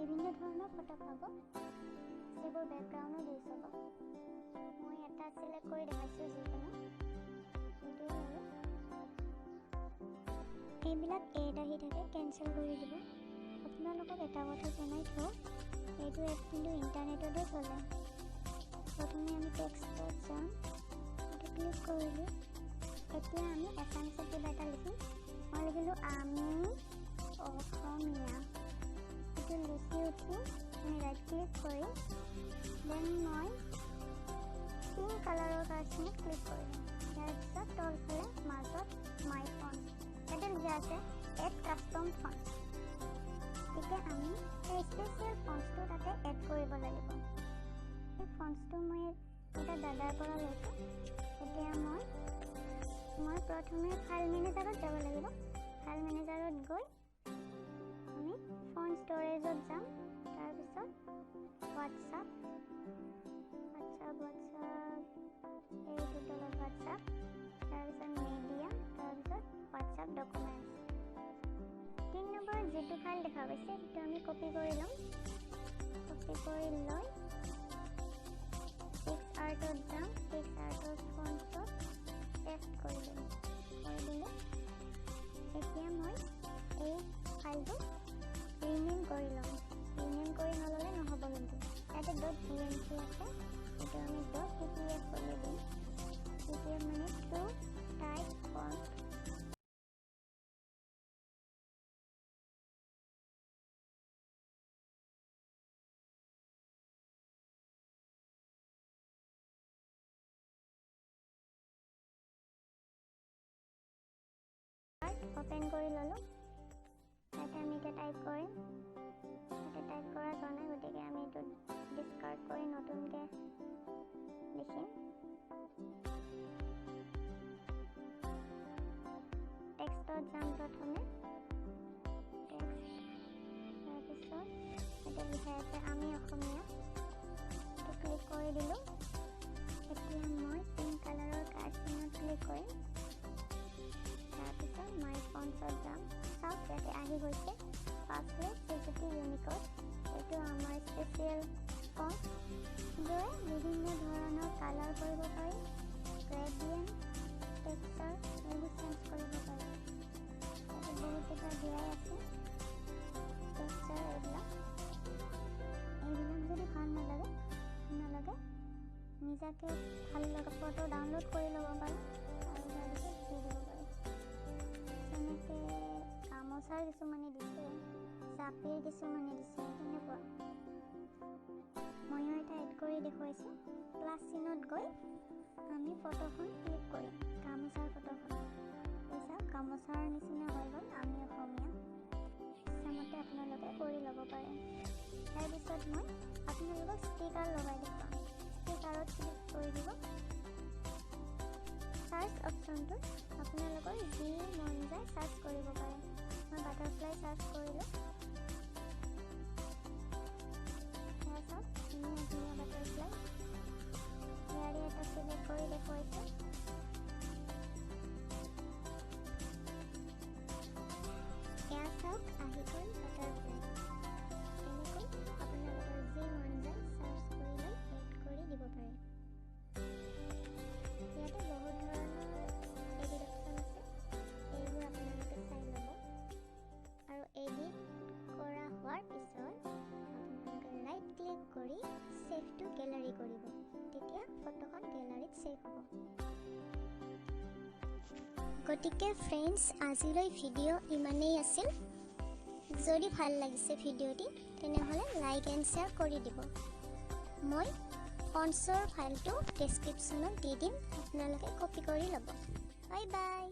বিভিন্ন ধৰণৰ ফটো পাব, যিবোৰ বেকগ্ৰাউণ্ডো দি চাব। মই এটা চিলেক্ট কৰি দেখাইছোঁ যিকোনো সেইটোৱে আৰু। এইবিলাক এড আহি থাকে, কেঞ্চেল কৰি দিব। আপোনালোকক এটা কথা জনাই থওঁ, এইটো এপ কিন্তু ইণ্টাৰনেটতো চলে। প্ৰথমে আমি টেক্সটত যাম, এইটো ক্লিক কৰিলোঁ। এতিয়া আমি এছামিছত কিবা এটা লিখিম। মই লিখিলোঁ আমি অসমীয়া। এইটো লিখি উঠি আমি ৰাইট ক্লিক কৰি দেন মই পিংক কালাৰৰ কাৰ্চনত ক্লিক কৰিলোঁ। ইয়াৰ পিছত তলফালে মাজত মাই ফণ্ট ইয়াতে লিখা আছে এড কাষ্টম ফণ্ট। এতিয়া আমি এই স্পেচিয়েল ফণ্টছটো তাতে এড কৰিব লাগিব। এই ফণ্টছটো মই এটা দাদাৰ পৰা লৈছোঁ। এতিয়া মই প্ৰথমে ফাইল মেনেজাৰত যাব লাগিব। ফাইল মেনেজাৰত গৈ আমি ফণ্ট ষ্ট'ৰেজত যাম। তাৰপিছত হোৱাটছআপ এইটো তলত হোৱাটছআপ, তাৰপিছত মিডিয়া, তাৰপিছত হোৱাটছআপ ডকুমেণ্টছ। 3 নম্বৰত যিটো ফাইল দেখা পাইছে সেইটো আমি কপি কৰি ল'ম। কপি কৰি লৈ পিক্সআৰ্টত যাম। পিক্সআৰ্টৰ ফণ্টছত পেষ্ট কৰি দিম। এতিয়া মই এই ফাইলটো ৰিনেম কৰি ল'ম। ৰিনেম কৰি নল'লে নহ'ব কিন্তু। ইয়াতে .png আছে, সেইটো আমি .ppf কৰি দিম। ppf মানে ট্ৰু টাইপ ফণ্ট। অপেন কৰি ল'লোঁ। ইয়াতে আমি এতিয়া টাইপ কৰিম। ইয়াতে টাইপ কৰা যোৱা নাই, গতিকে আমি এইটো ডিছকাৰ্ড কৰি নতুনকৈ লিখিম। টেক্সটত যাম প্ৰথমে। তাৰপিছত ইয়াতে লিখা আছে আমি অসমীয়া, এইটো ক্লিক কৰি দিলোঁ। এতিয়া মই পিংক কালাৰৰ কাৰ্চনত ক্লিক কৰিম। তাৰপিছত মাই ফণ্টছত যাম। চাওক ইয়াতে আহি গৈছে পাছলেট চিজিটি ইউনিকোড। এইটো আমাৰ স্পেচিয়েল ফণ্ট, য'ৰে বিভিন্ন ধৰণৰ কালাৰ কৰিব পাৰি, গ্ৰেডিয়েণ্ট, টেক্সচাৰ এইবোৰ চেঞ্জ কৰিব পাৰি। ইয়াতে বহুতকেইটা দিয়াই আছে টেক্সচাৰ। এইবিলাক যদি ভাল নালাগে নিজাকৈ ভাল লগা ফটো ডাউনলোড কৰি ল'ব পাৰে আৰু তাৰপিছত দি দিব পাৰে। তেনেকৈ গামোচাৰ কিছুমানে দিছে, জাপিৰ কিছুমানে দিছে, তেনেকুৱা। ময়ো এটা এড কৰি দেখুৱাইছোঁ। প্লাছ চিনত গৈ আমি ফটোখন ক্লিক কৰিম, গামোচাৰ ফটোখন। চাওক গামোচাৰ নিচিনা হৈ গ'ল আমি অসমীয়া। ইচ্ছামতে আপোনালোকে কৰি ল'ব পাৰে। তাৰপিছত মই আপোনালোকক ষ্টিকাৰ লগাই দেখুৱাম। ষ্টিকাৰত ক্লিক কৰি দিব। চাৰ্চ অপশ্যনটোত আপোনালোকৰ যি মন যায় চাৰ্চ কৰিব পাৰে। মই বাটাৰফ্লাই চাৰ্চ কৰিলোঁ। সেয়া চাওক ধুনীয়া ধুনীয়া বাটাৰফ্লাই। ইয়াৰে এটা চিলেক্ট কৰি দেখুৱাইছোঁ। এয়া চাওক আহি গ'ল বাটাৰফ্লাই। এনেকৈ আপোনালোকৰ যি মন যায় চাৰ্চ কৰি লৈ এড কৰি দিব পাৰে। ইয়াতে বহুত ধৰণৰ এডিট অপশ্যন আছে, এইবোৰ আপোনালোকে চাই ল'ব। আৰু এডিট কৰা হোৱাৰ পিছত আপোনালোকে ৰাইট ক্লিক কৰি ছেভ টু গেলাৰী কৰিব। তেতিয়া ফটোখন গেলাৰীত ছেভ হ'ব। গতিকে ফ্ৰেণ্ডছ, আজিলৈ ভিডিঅ' ইমানেই আছিল। যদি ভাল লাগিছে ভিডিঅ'টি তেনেহ'লে লাইক এণ্ড শ্বেয়াৰ কৰি দিব। মই ফণ্টছৰ ফাইলটো ডেছক্ৰিপশ্যনত দি দিম, আপোনালোকে কপি কৰি ল'ব। Bye bye.